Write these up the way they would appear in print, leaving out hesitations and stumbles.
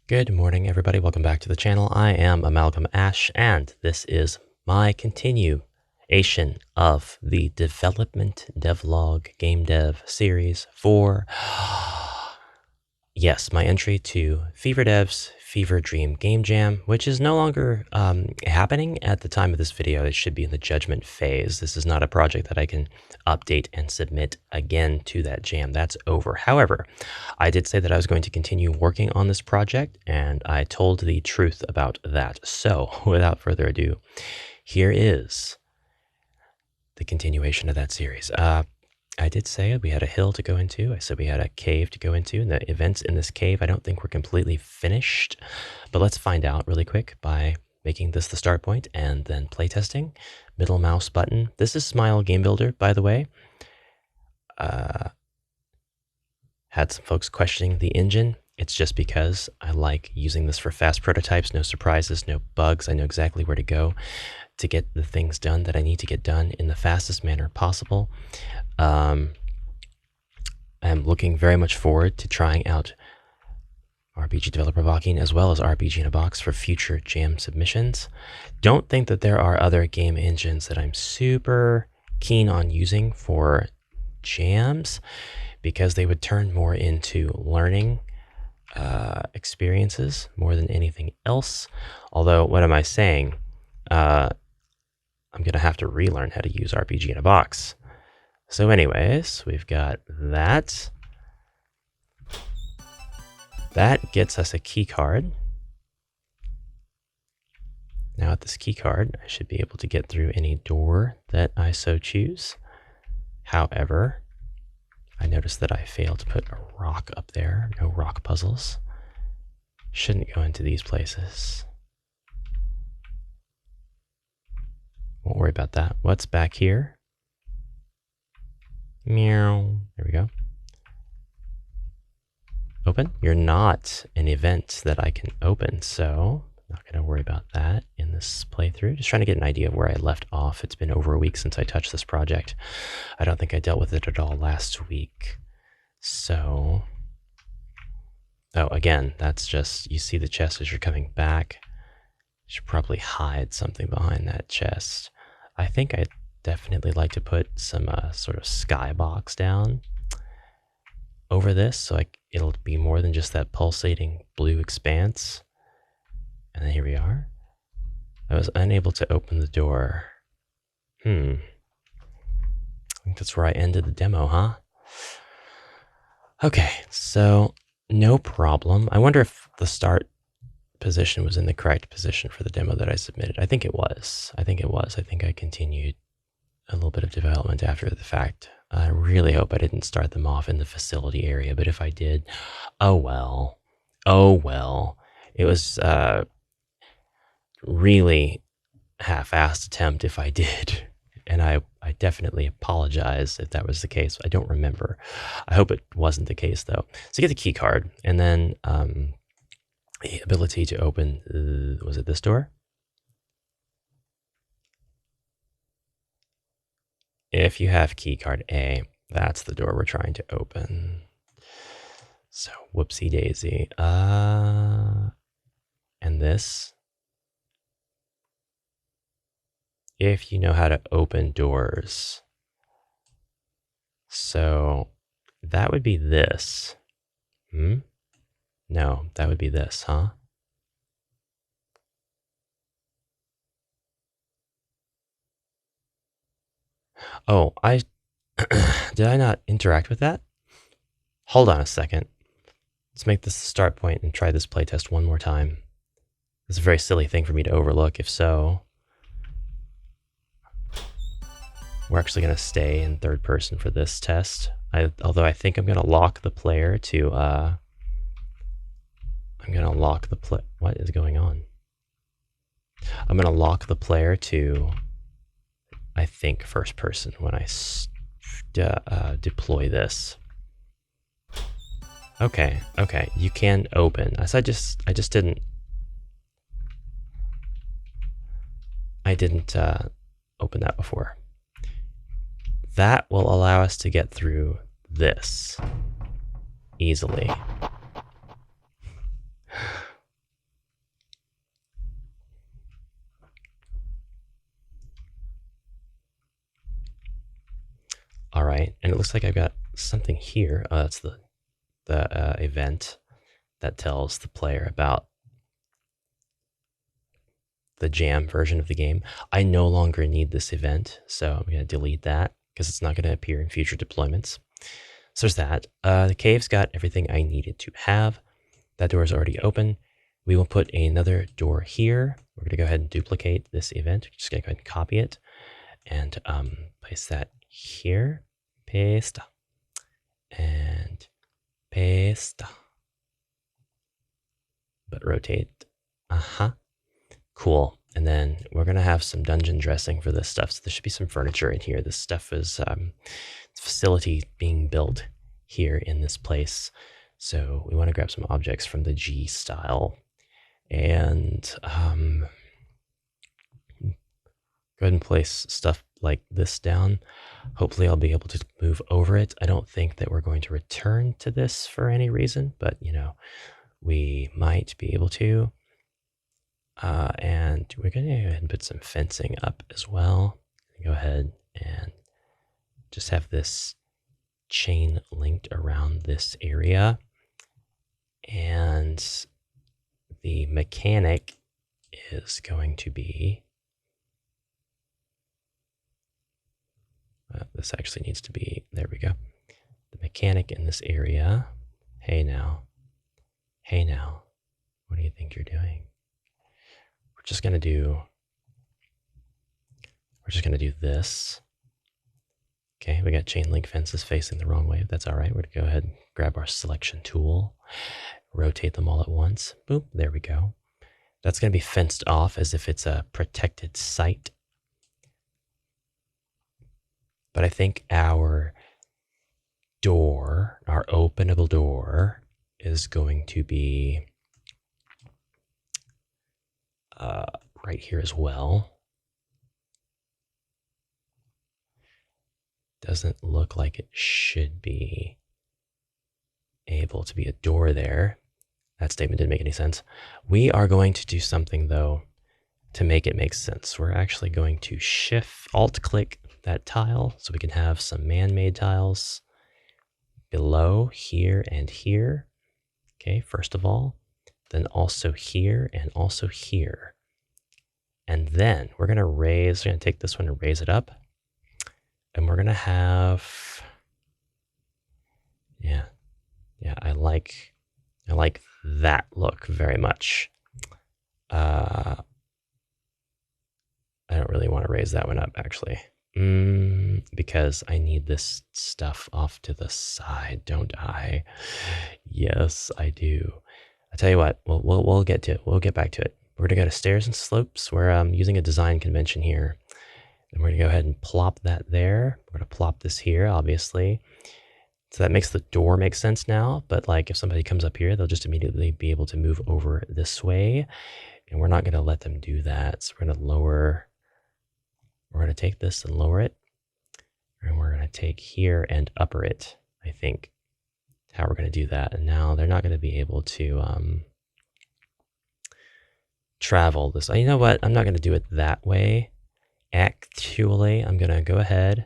Good morning, everybody. Welcome back to the channel. I am Amalgam Ash, and this is my continuation of the development devlog game dev series for, yes, my entry to Fever Dev's Fever Dream Game Jam, which is no longer happening at the time of this video. It should be in the judgment phase. This is not a project that I can update and submit again to that jam. That's over. However, I did say that I was going to continue working on this project, and I told the truth about that. So, without further ado, here is the continuation of that series. I did say we had a hill to go into. I said we had a cave to go into, and the events in this cave I don't think were completely finished. But let's find out really quick by making this the start point and then playtesting. Middle mouse button. This is Smile Game Builder, by the way. Had some folks questioning the engine. It's just because I like using this for fast prototypes, no surprises, no bugs. I know exactly where to go to get the things done that I need to get done in the fastest manner possible. I'm looking very much forward to trying out RPG Developer Blocking as well as RPG in a Box for future jam submissions. Don't think that there are other game engines that I'm super keen on using for jams, because they would turn more into learning experiences more than anything else. Although, what am I saying? I'm going to have to relearn how to use RPG in a Box. So anyways, we've got that. That gets us a key card. Now with this key card, I should be able to get through any door that I so choose. However, I noticed that I failed to put a rock up there. No rock puzzles. Shouldn't go into these places. Won't worry about that. What's back here? Meow. There we go. Open. You're not an event that I can open, so I'm not going to worry about that in this playthrough. Just trying to get an idea of where I left off. It's been over a week since I touched this project. I don't think I dealt with it at all last week. So, oh, again, that's just, you see the chest as you're coming back. You should probably hide something behind that chest. I think I'd definitely like to put some sort of skybox down over this, so it'll be more than just that pulsating blue expanse. And then here we are. I was unable to open the door. I think that's where I ended the demo, huh? Okay, so no problem. I wonder if the start position was in the correct position for the demo that I submitted. I think it was. I think I continued a little bit of development after the fact. I really hope I didn't start them off in the facility area, but if I did, oh well. Oh well. It was really half-assed attempt if I did. And I definitely apologize if that was the case. I don't remember. I hope it wasn't the case, though. So get the key card, and then the ability to open, was it this door? If you have key card A, that's the door we're trying to open. So whoopsie daisy. And this. If you know how to open doors. So that would be this. No, that would be this, huh? Oh, did I not interact with that? Hold on a second. Let's make this the start point and try this playtest one more time. It's a very silly thing for me to overlook. If so, we're actually going to stay in third person for this test. Although I think I'm going to lock the player to, what is going on? I'm going to lock the player to, I think, first person when I deploy this. Okay, you can open. I didn't open that before. That will allow us to get through this easily. All right, and it looks like I've got something here. That's the event that tells the player about the jam version of the game. I no longer need this event, so I'm going to delete that because it's not going to appear in future deployments. So there's that. The cave's got everything I needed to have. That door is already open. We will put another door here. We're going to go ahead and duplicate this event. We're just going to go ahead and copy it and place that here. Paste. And paste. But rotate. Cool. And then we're going to have some dungeon dressing for this stuff. So there should be some furniture in here. This stuff is facility being built here in this place. So we want to grab some objects from the G style and go ahead and place stuff like this down. Hopefully I'll be able to move over it. I don't think that we're going to return to this for any reason, but you know, we might be able to. And we're going to go ahead and put some fencing up as well. Go ahead and just have this chain linked around this area. And the mechanic is going to be, this actually needs to be, there we go. The mechanic in this area, hey now, what do you think you're doing? We're just going to do this. Okay, we got chain link fences facing the wrong way. That's all right. We're going to go ahead and grab our selection tool, rotate them all at once. Boop, there we go. That's going to be fenced off as if it's a protected site. But I think our door, our openable door, is going to be right here as well. Doesn't look like it should be able to be a door there. That statement didn't make any sense. We are going to do something, though, to make it make sense. We're actually going to Alt-click that tile so we can have some man-made tiles below here and here. Okay, first of all, then also here and also here. And then we're going to take this one and raise it up. And we're going to have, yeah, I like that look very much. I don't really want to raise that one up, actually, because I need this stuff off to the side, don't I? Yes, I do. I tell you what, we'll get to it. We'll get back to it. We're going to go to stairs and slopes. We're using a design convention here. And we're going to go ahead and plop that there. We're going to plop this here, obviously. So that makes the door make sense now. But like if somebody comes up here, they'll just immediately be able to move over this way. And we're not going to let them do that. So we're going to lower. We're going to take this and lower it. And we're going to take here and upper it, I think. How we're going to do that. And now they're not going to be able to travel this. You know what? I'm not going to do it that way. Actually, I'm going to go ahead,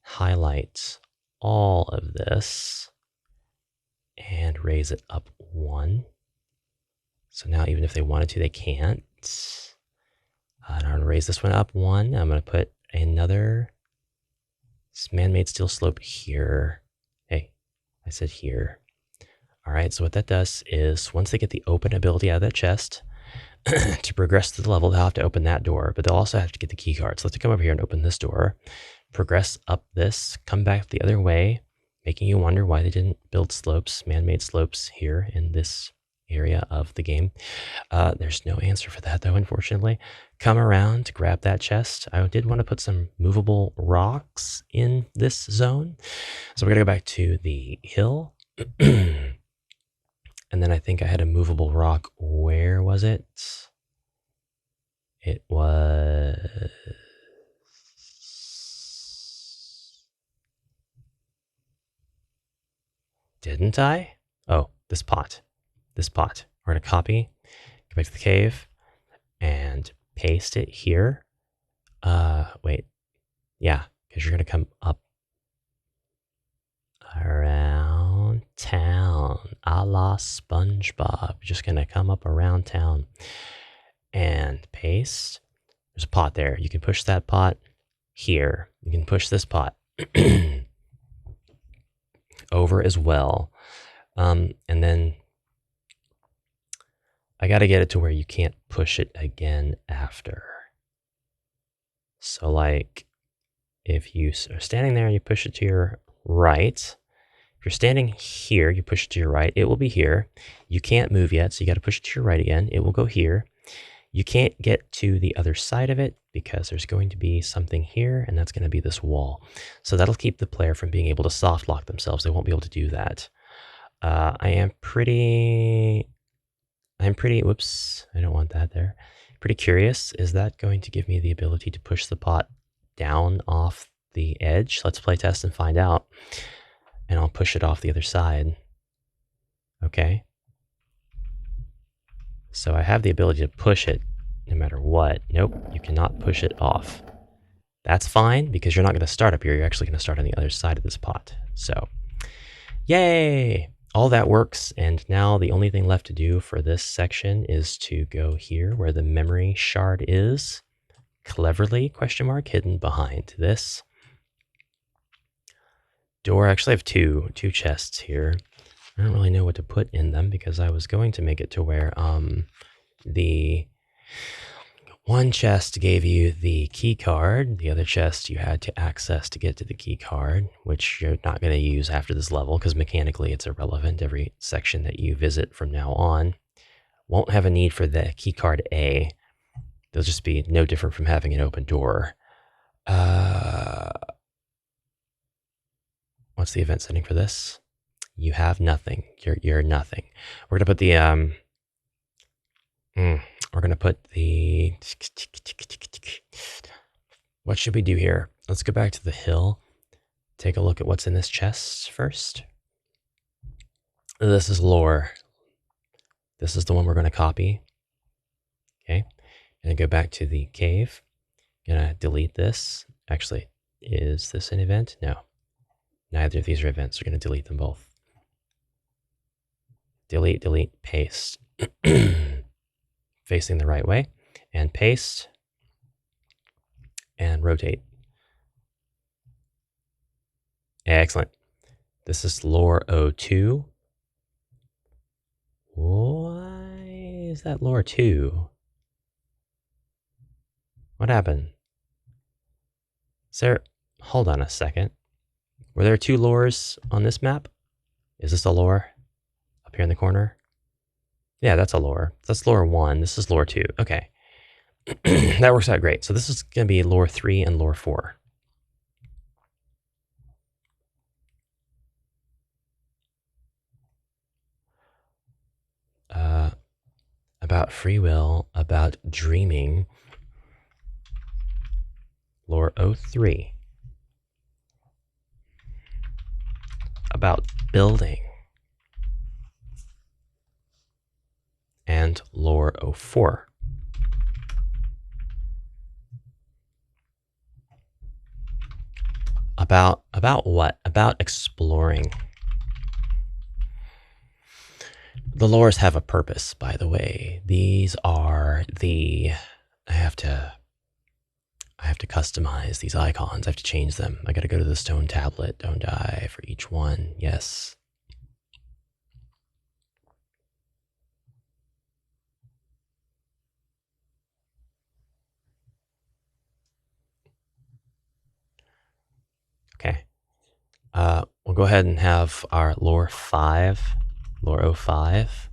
highlight all of this, and raise it up 1. So now even if they wanted to, they can't. And I'm going to raise this one up 1. I'm going to put another man-made steel slope here. Hey, I said here. All right, so what that does is once they get the open ability out of that chest, to progress to the level, they'll have to open that door, but they'll also have to get the key card. So let's come over here and open this door, progress up this, come back the other way, making you wonder why they didn't build slopes, man-made slopes here in this area of the game. There's no answer for that, though, unfortunately. Come around to grab that chest. I did want to put some movable rocks in this zone. So we're going to go back to the hill. And then I think I had a movable rock. Where was it? It was... Didn't I? Oh, this pot. This pot. We're going to copy, go back to the cave, and paste it here. Wait. Yeah, because you're going to come up around town, a la SpongeBob. Just gonna come up around town and paste. There's a pot there. You can push that pot here. You can push this pot over as well. And then I got to get it to where you can't push it again after. So like if you are standing there and you push it to your right, if you're standing here, you push it to your right, it will be here. You can't move yet, so you got to push it to your right again. It will go here. You can't get to the other side of it because there's going to be something here, and that's going to be this wall. So that'll keep the player from being able to soft lock themselves. They won't be able to do that. I'm pretty, whoops, I don't want that there. Pretty curious, is that going to give me the ability to push the pot down off the edge? Let's play test and find out. And I'll push it off the other side. Okay. So I have the ability to push it no matter what. Nope, you cannot push it off. That's fine, because you're not going to start up here. You're actually going to start on the other side of this pot. So, yay! All that works, and now the only thing left to do for this section is to go here where the memory shard is, cleverly, question mark, hidden behind this door. Actually, I have two chests here. I don't really know what to put in them because I was going to make it to where the one chest gave you the key card, the other chest you had to access to get to the key card, which you're not going to use after this level because mechanically it's irrelevant. Every section that you visit from now on won't have a need for the key card A. They'll just be no different from having an open door. What's the event setting for this? You have nothing. You're nothing. We're gonna put the what should we do here? Let's go back to the hill. Take a look at what's in this chest first. This is lore. This is the one we're going to copy. Okay. Gonna go back to the cave. Gonna delete this. Actually, is this an event? No. Neither of these are events. We're gonna delete them both. Delete, delete, paste. Facing the right way. And paste. And rotate. Excellent. This is lore 02. Why is that lore 2? What happened? Sarah, hold on a second. Were there 2 lores on this map? Is this a lore? Up here in the corner? Yeah, that's a lore. That's lore 1. This is lore 2. Okay. That works out great. So this is going to be lore 3 and lore 4. About free will, about dreaming. Lore 03. About building. And lore 04. About what? About exploring. The lores have a purpose, by the way. These are the... I have to customize these icons. I have to change them. I gotta go to the stone tablet, don't I, for each one. Yes. Okay. We'll go ahead and have our lore 5, lore 05,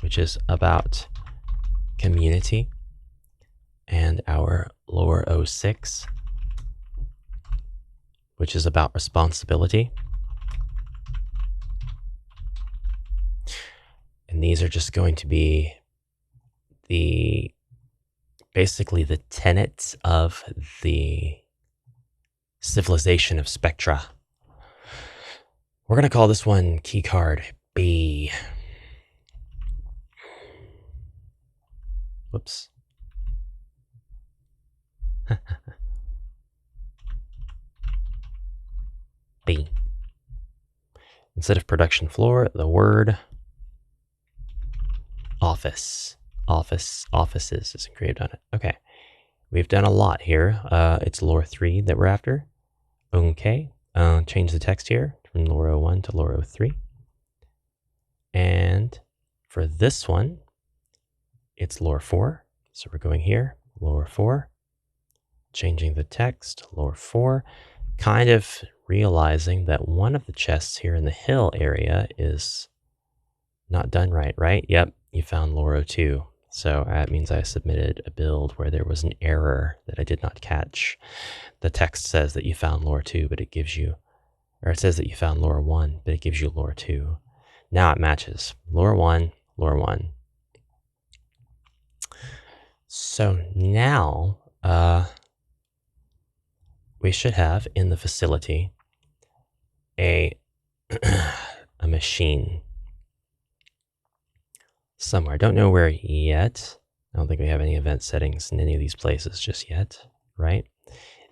which is about community, and our lore 06, which is about responsibility. And these are just going to be basically the tenets of the civilization of Spectra. We're going to call this one keycard B. Whoops. Instead of production floor, the word office. Offices is engraved on it. Okay. We've done a lot here. It's lore 3 that we're after. Okay. Change the text here from lore 1 to lore 3. And for this one, it's lore 4. So we're going here, lore 4. Changing the text, lore 4. Kind of realizing that one of the chests here in the hill area is not done right, right? Yep, you found lore 2. So that means I submitted a build where there was an error that I did not catch. The text says that you found lore 2, but it gives you, or it says that you found lore 1, but it gives you lore 2. Now it matches. Lore 1, lore 1. So now we should have in the facility a machine somewhere. I don't know where yet. I don't think we have any event settings in any of these places just yet, right?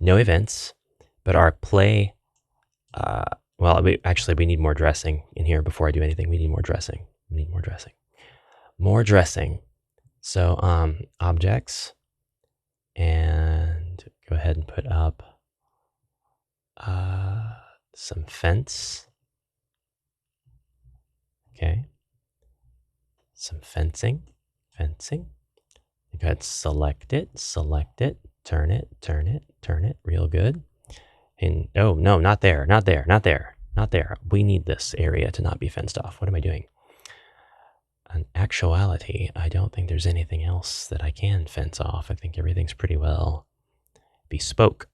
No events, but our play, well, we need more dressing in here before I do anything. We need more dressing. We need more dressing. More dressing. So objects, and go ahead and put up some fence. Okay. Some fencing. Go ahead, select it, turn it, real good. And oh no, not there. We need this area to not be fenced off. What am I doing? In actuality, I don't think there's anything else that I can fence off. I think everything's pretty well bespoke.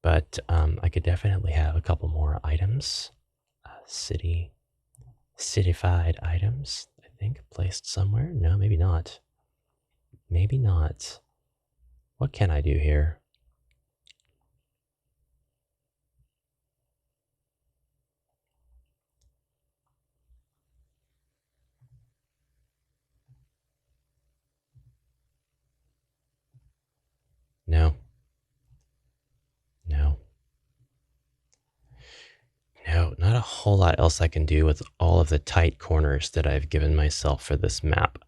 But I could definitely have a couple more items. Cityfied items, I think, placed somewhere. No, maybe not. Maybe not. What can I do here? No. No, not a whole lot else I can do with all of the tight corners that I've given myself for this map.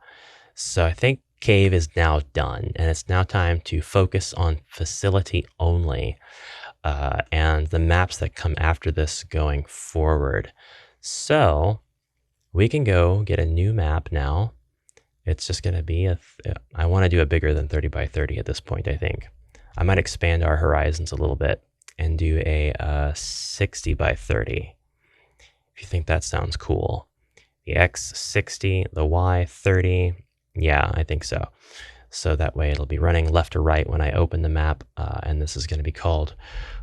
So I think cave is now done, and it's now time to focus on facility only, and the maps that come after this going forward. So we can go get a new map now. It's just going to be I want to do it bigger than 30 by 30 at this point, I think. I might expand our horizons a little bit and do a 60 by 30, if you think that sounds cool. The X 60, the Y 30, yeah, I think so. So that way it'll be running left to right when I open the map, and this is going to be called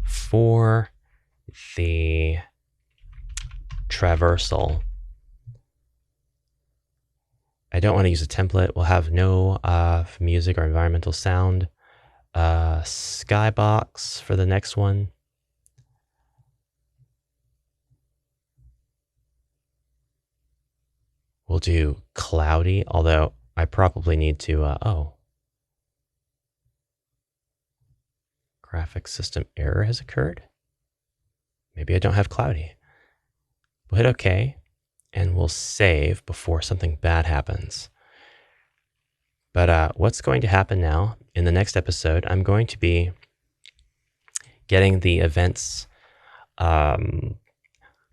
For the Traversal. I don't want to use a template. We'll have no music or environmental sound. Skybox for the next one. We'll do cloudy, although I probably need to, graphics system error has occurred. Maybe I don't have cloudy. We'll hit OK, and we'll save before something bad happens. But what's going to happen now, in the next episode, I'm going to be getting the events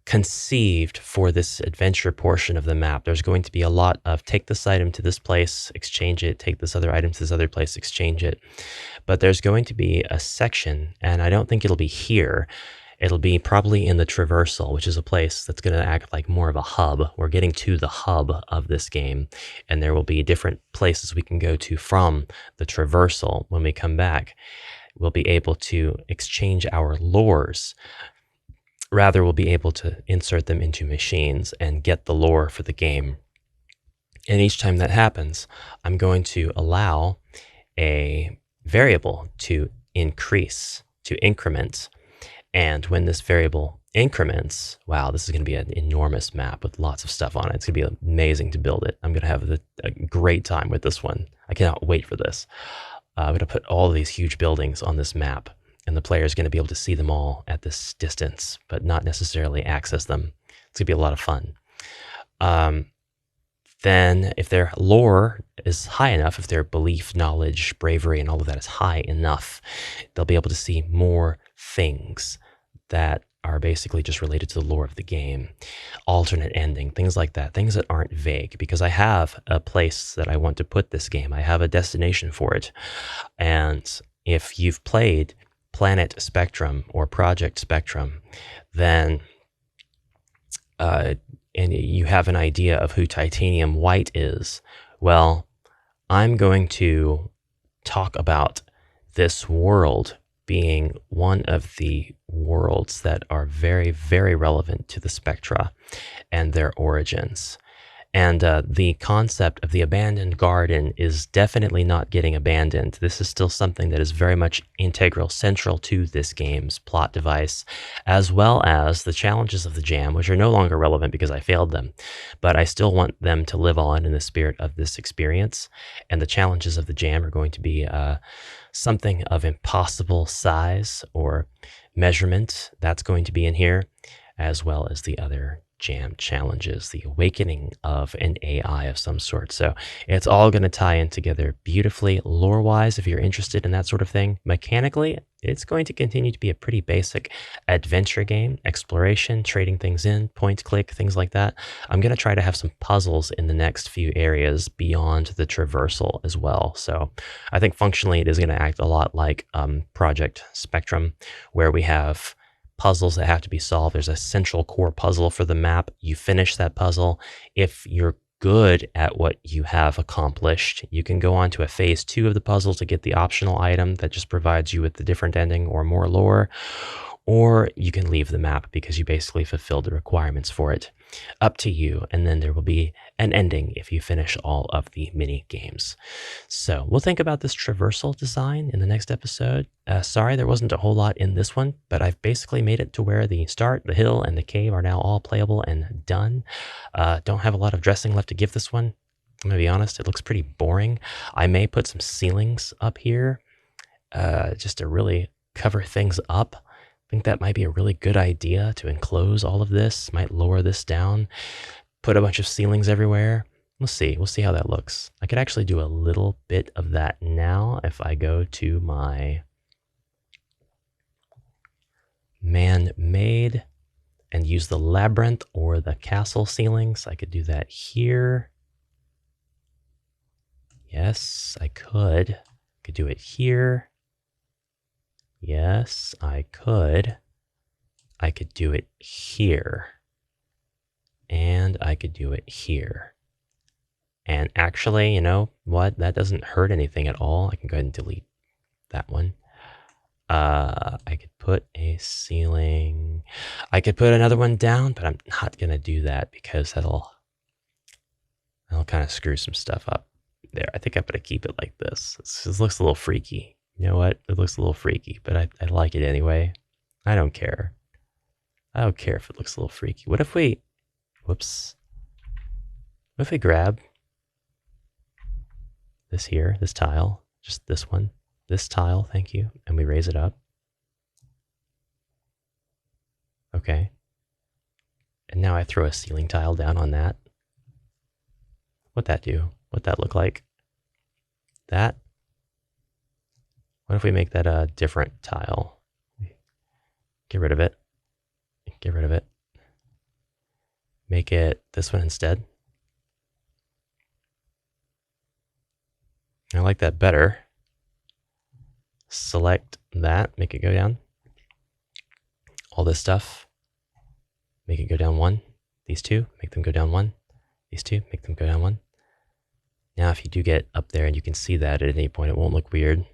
conceived for this adventure portion of the map. There's going to be a lot of take this item to this place, exchange it, take this other item to this other place, exchange it. But there's going to be a section, and I don't think it'll be here. It'll be probably in the traversal, which is a place that's going to act like more of a hub. We're getting to the hub of this game, and there will be different places we can go to from the traversal. When we come back, we'll be able to exchange our lores. Rather, we'll be able to insert them into machines and get the lore for the game. And each time that happens, I'm going to allow a variable to increase, to increment. And when this variable increments, wow, this is going to be an enormous map with lots of stuff on it. It's going to be amazing to build it. I'm going to have a great time with this one. I cannot wait for this. I'm going to put all of these huge buildings on this map, and the player is going to be able to see them all at this distance, but not necessarily access them. It's gonna be a lot of fun. Then if their lore is high enough, if their belief, knowledge, bravery, and all of that is high enough, they'll be able to see more things that are basically just related to the lore of the game, alternate ending, things like that, things that aren't vague, because I have a place that I want to put this game. I have a destination for it. And if you've played Planet Spectrum or Project Spectrum, then and you have an idea of who Titanium White is, well, I'm going to talk about this world being one of the worlds that are very, very relevant to the Spectra and their origins. And the concept of the abandoned garden is definitely not getting abandoned. This is still something that is very much integral, central to this game's plot device, as well as the challenges of the jam, which are no longer relevant because I failed them. But I still want them to live on in the spirit of this experience. And the challenges of the jam are going to be something of impossible size or measurement. That's going to be in here, as well as the other jam challenges, the awakening of an AI of some sort. So it's all going to tie in together beautifully lore-wise if you're interested in that sort of thing. Mechanically, it's going to continue to be a pretty basic adventure game, exploration, trading things in, point click, things like that. I'm going to try to have some puzzles in the next few areas beyond the traversal as well. So I think functionally it is going to act a lot like Project Spectrum, where we have puzzles that have to be solved. There's a central core puzzle for the map. You finish that puzzle. If you're good at what you have accomplished, you can go on to a phase 2 of the puzzle to get the optional item that just provides you with the different ending or more lore, or you can leave the map because you basically fulfilled the requirements for it. Up to you, and then there will be an ending if you finish all of the mini games. So we'll think about this traversal design in the next episode. Sorry there wasn't a whole lot in this one, but I've basically made it to where the start, the hill, and the cave are now all playable and done. Don't have a lot of dressing left to give this one. I'm gonna be honest, it looks pretty boring. I may put some ceilings up here just to really cover things up. I think that might be a really good idea to enclose all of this, might lower this down, put a bunch of ceilings everywhere. We'll see how that looks. I could actually do a little bit of that now if I go to my man-made and use the labyrinth or the castle ceilings. I could do that here. Yes, I could. Could do it here. Yes, I could. I could do it here. And I could do it here. And actually, you know what? That doesn't hurt anything at all. I can go ahead and delete that one. I could put a ceiling. I could put another one down, but I'm not going to do that because that'll kind of screw some stuff up. There, I think I'm going to keep it like this. This looks a little freaky. You know what? It looks a little freaky, but I like it anyway. I don't care. I don't care if it looks a little freaky. What if we, whoops. What if we grab this here, this tile, just this one, this tile, thank you, and we raise it up. Okay. And now I throw a ceiling tile down on that. What'd that do? What'd that look like? That? What if we make that a different tile? Get rid of it. Get rid of it. Make it this one instead. I like that better. Select that, make it go down. All this stuff, make it go down 1. These two, make them go down 1. These two, make them go down 1. Now if you do get up there and you can see that at any point, it won't look weird.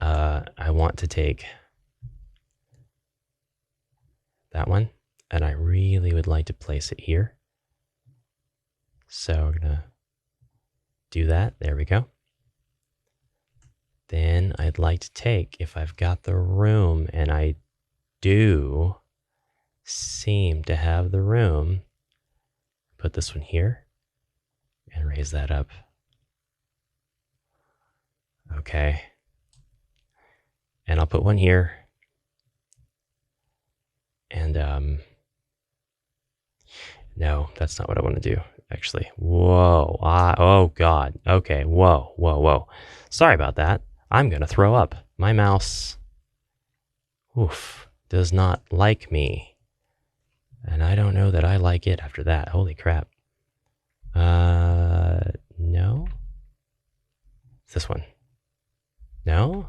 I want to take that one, and I really would like to place it here. So we're gonna do that. There we go. Then I'd like to take, if I've got the room, and I do seem to have the room, put this one here and raise that up. Okay. And I'll put one here. And No, that's not what I want to do, actually. Whoa. Oh, God. Okay. Whoa, whoa, whoa. Sorry about that. I'm going to throw up. My mouse, oof, does not like me. And I don't know that I like it after that. Holy crap. No? This one. No?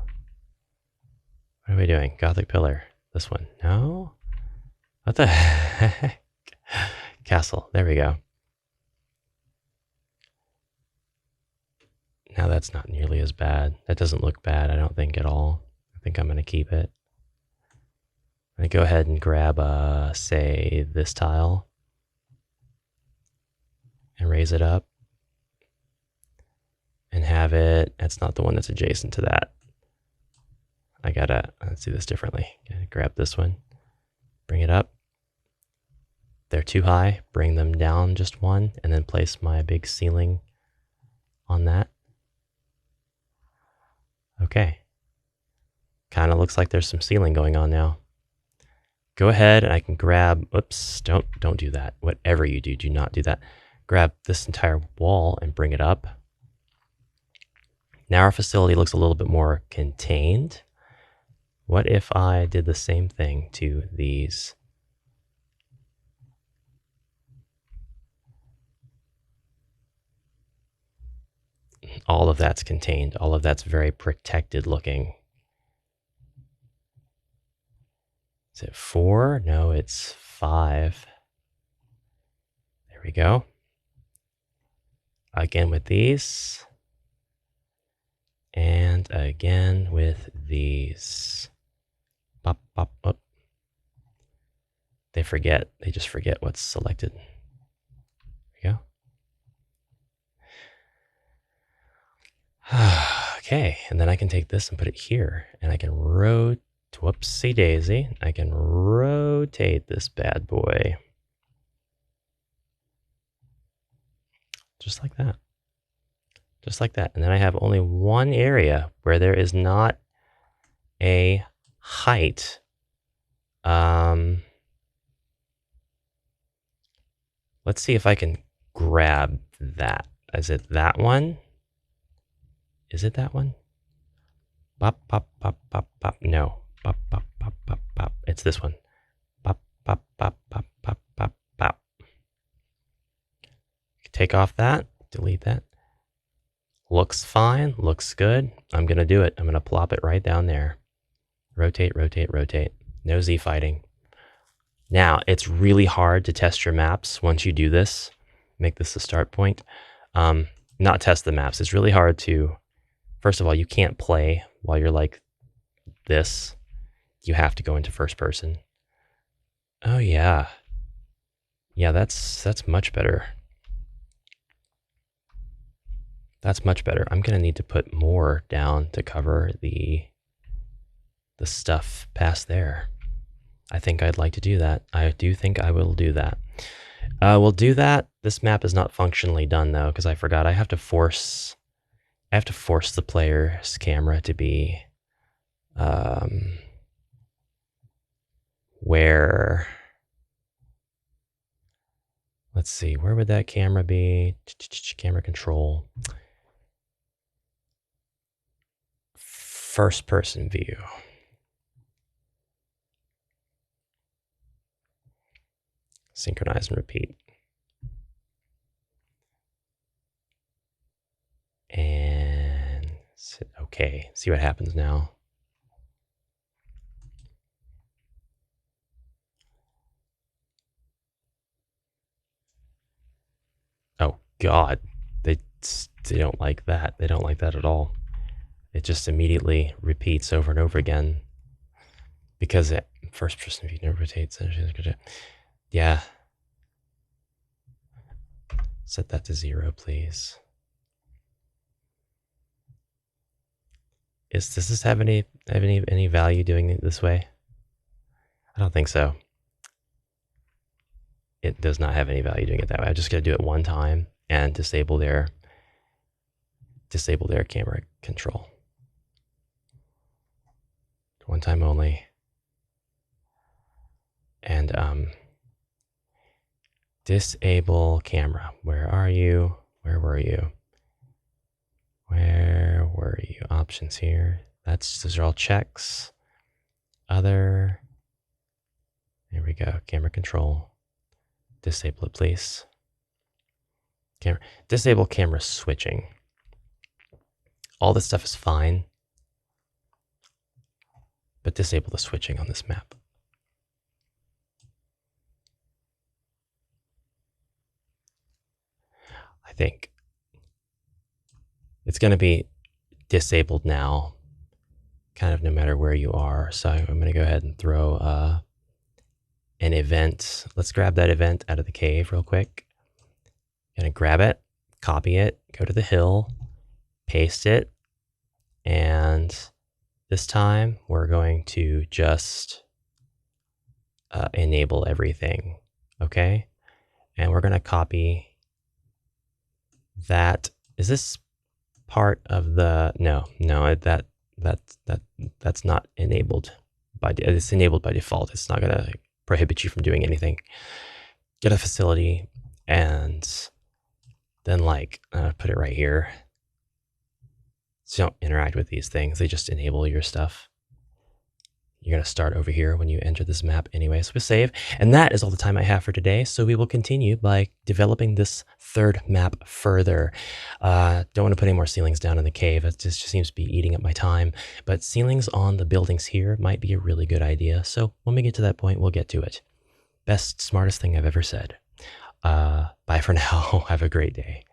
What are we doing? Gothic Pillar. This one. No? What the heck? Castle. There we go. Now that's not nearly as bad. That doesn't look bad, I don't think, at all. I think I'm going to keep it. I'm going to go ahead and grab, say, this tile and raise it up and have it. That's not the one that's adjacent to that. Let's do this differently. Grab this one, bring it up. They're too high, bring them down just one, and then place my big ceiling on that. Okay. Kind of looks like there's some ceiling going on now. Go ahead and I can grab, oops, don't do that. Whatever you do, do not do that. Grab this entire wall and bring it up. Now our facility looks a little bit more contained. What if I did the same thing to these? All of that's contained. All of that's very protected looking. Is it 4? No, it's 5. There we go. Again with these. And again with these. Pop, pop, up. They just forget what's selected. There we go. Okay, and then I can take this and put it here, and I can whoopsie daisy. I can rotate this bad boy. Just like that. Just like that. And then I have only one area where there is not a height. Let's see if I can grab that. Is it that one? Is it that one? Pop, pop, pop, pop, pop. No. Pop, pop, pop, pop, pop. It's this one. Pop, pop, pop, pop, pop, pop, pop. Take off that. Delete that. Looks fine. Looks good. I'm going to do it. I'm going to plop it right down there. Rotate, rotate, rotate. No Z fighting. Now, it's really hard to test your maps once you do this. Make this the start point. Not test the maps. It's really hard to... First of all, you can't play while you're like this. You have to go into first person. Oh, yeah. Yeah, that's much better. That's much better. I'm going to need to put more down to cover the stuff past there. I think I'd like to do that. I do think I will do that. We'll do that. This map is not functionally done, though, because I forgot I have to force the player's camera to be where... Let's see, where would that camera be? Camera control. First person view. Synchronize and repeat. And okay, see what happens now. Oh God, they don't like that. They don't like that at all. It just immediately repeats over and over again because first person view never rotates. Yeah. Set that to 0, please. Does this have any value doing it this way? I don't think so. It does not have any value doing it that way. I'm just going to do it one time and disable their camera control. One time only. And Disable camera. Where are you? Where were you? Where were you? Options here. Those are all checks. Other. There we go. Camera control. Disable it, please. Disable camera switching. All this stuff is fine, but disable the switching on this map. I think it's going to be disabled now, kind of no matter where you are. So I'm going to go ahead and throw an event. Let's grab that event out of the cave real quick. Going to grab it, copy it, go to the hill, paste it, and this time we're going to just enable everything, okay? And we're going to copy that. Is this part of the, no, that's not enabled it's enabled by default. It's not going to prohibit you from doing anything. Get a facility and then put it right here. So you don't interact with these things. They just enable your stuff. You're going to start over here when you enter this map anyway. So we save. And that is all the time I have for today. So we will continue by developing this third map further. Don't want to put any more ceilings down in the cave. It just seems to be eating up my time. But ceilings on the buildings here might be a really good idea. So when we get to that point, we'll get to it. Best, smartest thing I've ever said. Bye for now. Have a great day.